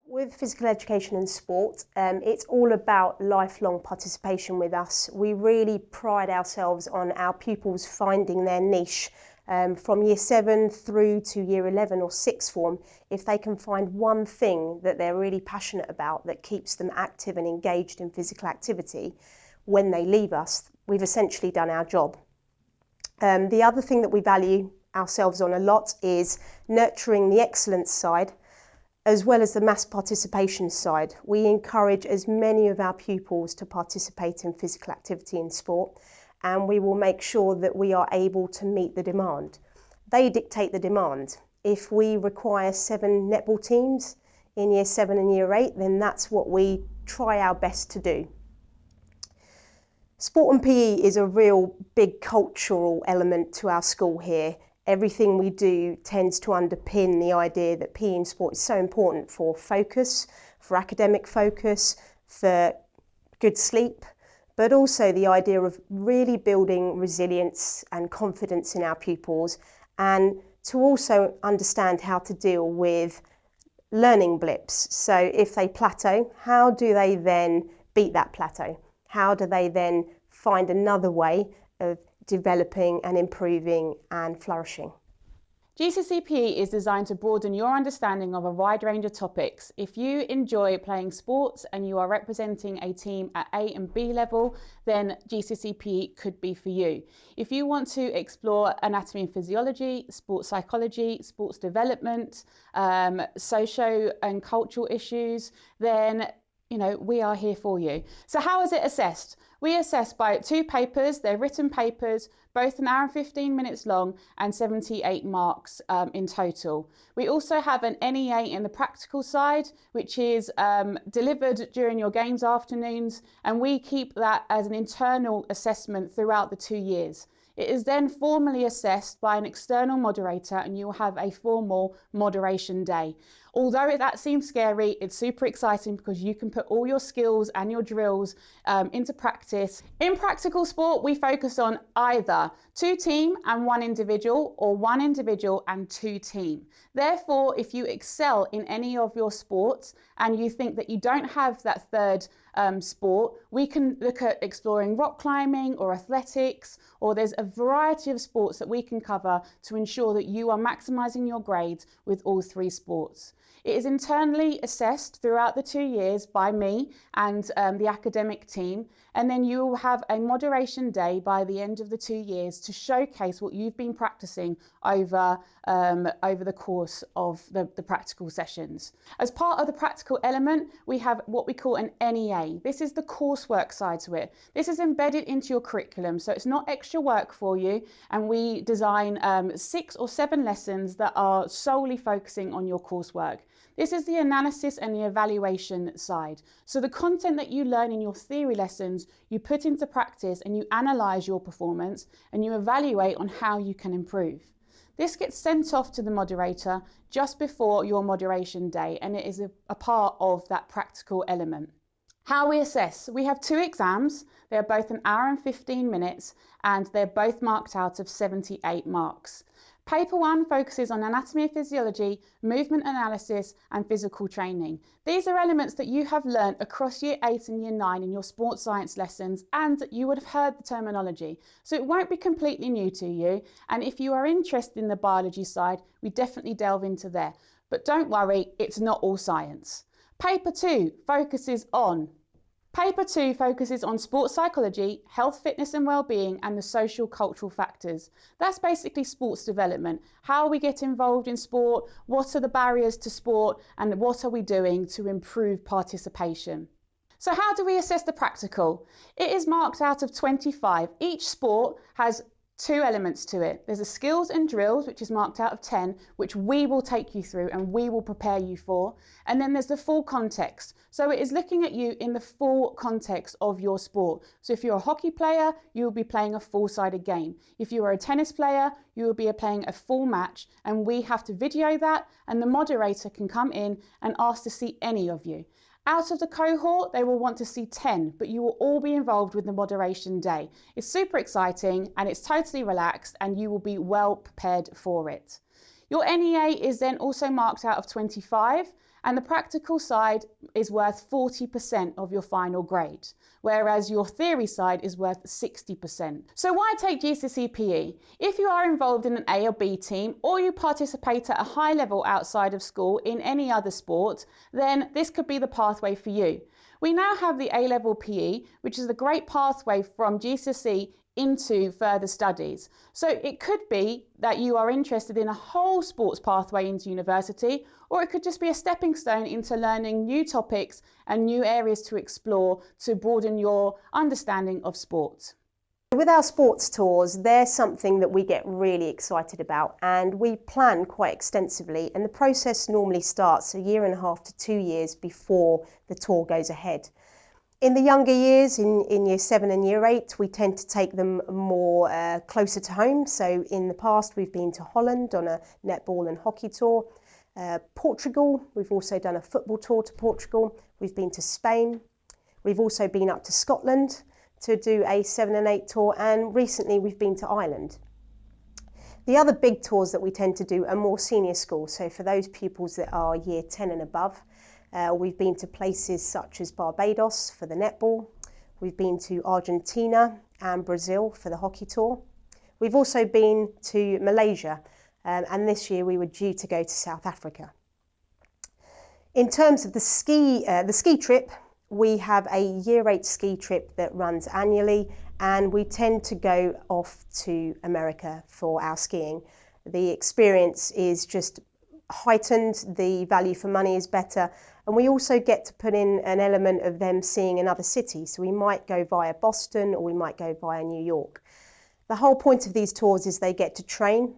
With physical education and sport, it's all about lifelong participation with us. We really pride ourselves on our pupils finding their niche from year 7 through to year 11 or 6th form. If they can find one thing that they're really passionate about that keeps them active and engaged in physical activity, when they leave us, we've essentially done our job. The other thing that we value ourselves on a lot is nurturing the excellence side, as well as the mass participation side. We encourage as many of our pupils to participate in physical activity and sport, and we will make sure that we are able to meet the demand. They dictate the demand. If we require 7 netball teams in year 7 and year 8, then that's what we try our best to do. Sport and PE is a real big cultural element to our school here. Everything we do tends to underpin the idea that PE and sport is so important for focus, for academic focus, for good sleep, but also the idea of really building resilience and confidence in our pupils, and to also understand how to deal with learning blips. So if they plateau, how do they then beat that plateau? How do they then find another way of developing and improving and flourishing? GCSE PE is designed to broaden your understanding of a wide range of topics. If you enjoy playing sports and you are representing a team at A and B level, then GCSE PE could be for you. If you want to explore anatomy and physiology, sports psychology, sports development, socio and cultural issues, then we are here for you. So how is it assessed? We assess by 2 papers. They're written papers, both an hour and 15 minutes long and 78 marks in total. We also have an NEA in the practical side, which is delivered during your games afternoons, and we keep that as an internal assessment throughout the 2 years. It is then formally assessed by an external moderator, and you will have a formal moderation day. Although that seems scary, it's super exciting because you can put all your skills and your drills into practice. In practical sport, we focus on either 2 team and 1 individual, or 1 individual and 2 team. Therefore, if you excel in any of your sports and you think that you don't have that third sport, we can look at exploring rock climbing or athletics, or there's a variety of sports that we can cover to ensure that you are maximising your grades with all 3 sports. It is internally assessed throughout the 2 years by me and the academic team, and then you will have a moderation day by the end of the 2 years to showcase what you've been practicing over the course of the practical sessions. As part of the practical element, we have what we call an NEA. This is the coursework side to it. This is embedded into your curriculum, so it's not extra work for you, and we design 6 or 7 lessons that are solely focusing on your coursework. This is the analysis and the evaluation side. So the content that you learn in your theory lessons, you put into practice and you analyse your performance and you evaluate on how you can improve. This gets sent off to the moderator just before your moderation day, and it is a part of that practical element. How we assess. We have 2 exams. They're both an hour and 15 minutes, and they're both marked out of 78 marks. Paper 1 focuses on anatomy and physiology, movement analysis and physical training. These are elements that you have learnt across year 8 and year 9 in your sports science lessons, and you would have heard the terminology. So it won't be completely new to you, and if you are interested in the biology side, we definitely delve into there. But don't worry, it's not all science. Paper 2 focuses on sports psychology, health, fitness and well-being, and the social cultural factors. That's basically sports development. How we get involved in sport, what are the barriers to sport, and what are we doing to improve participation. So how do we assess the practical? It is marked out of 25. Each sport has 2 elements to it. There's a skills and drills, which is marked out of 10, which we will take you through and we will prepare you for. And then there's the full context. So it is looking at you in the full context of your sport. So if you're a hockey player, you will be playing a full-sided game. If you are a tennis player, you will be playing a full match, and we have to video that, and the moderator can come in and ask to see any of you. Out of the cohort, they will want to see 10, but you will all be involved with the moderation day. It's super exciting and it's totally relaxed, and you will be well prepared for it. Your NEA is then also marked out of 25, and the practical side is worth 40% of your final grade, whereas your theory side is worth 60%. So why take GCSE PE? If you are involved in an A or B team, or you participate at a high level outside of school in any other sport, then this could be the pathway for you. We now have the A-level PE, which is a great pathway from GCSE into further studies. So it could be that you are interested in a whole sports pathway into university, or it could just be a stepping stone into learning new topics and new areas to explore to broaden your understanding of sport. With our sports tours, they're something that we get really excited about, and we plan quite extensively, and the process normally starts a year and a half to 2 years before the tour goes ahead. In the younger years, in year 7 and year 8, we tend to take them more closer to home. So in the past, we've been to Holland on a netball and hockey tour. Portugal, we've also done a football tour to Portugal. We've been to Spain. We've also been up to Scotland to do a 7 and 8 tour, and recently we've been to Ireland. The other big tours that we tend to do are more senior school. So for those pupils that are year 10 and above, we've been to places such as Barbados for the netball. We've been to Argentina and Brazil for the hockey tour. We've also been to Malaysia, and this year we were due to go to South Africa. In terms of the ski trip, we have a year 8 ski trip that runs annually, and we tend to go off to America for our skiing. The experience is just heightened, the value for money is better, and we also get to put in an element of them seeing another city. So we might go via Boston, or we might go via New York. The whole point of these tours is they get to train,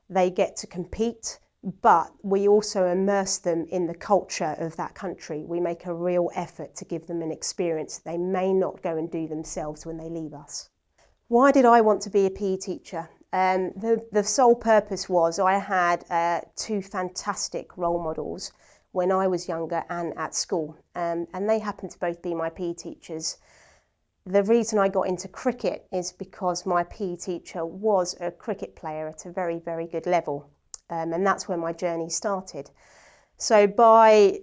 they get to compete, but we also immerse them in the culture of that country. We make a real effort to give them an experience they may not go and do themselves when they leave us. Why did I want to be a PE teacher? The sole purpose was I had 2 fantastic role models when I was younger and at school, and they happened to both be my PE teachers. The reason I got into cricket is because my PE teacher was a cricket player at a very, very good level. And that's where my journey started. So by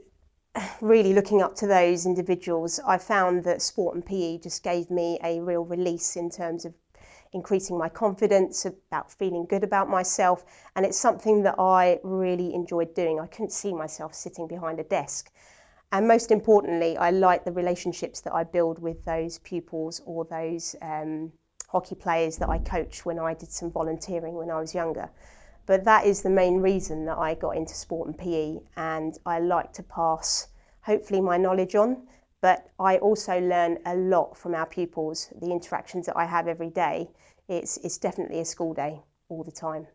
really looking up to those individuals, I found that sport and PE just gave me a real release in terms of increasing my confidence, about feeling good about myself, and it's something that I really enjoyed doing. I couldn't see myself sitting behind a desk. And most importantly, I like the relationships that I build with those pupils or those hockey players that I coached when I did some volunteering when I was younger. But that is the main reason that I got into sport and PE, and I like to pass hopefully my knowledge on, but I also learn a lot from our pupils. The interactions that I have every day, it's definitely a school day all the time.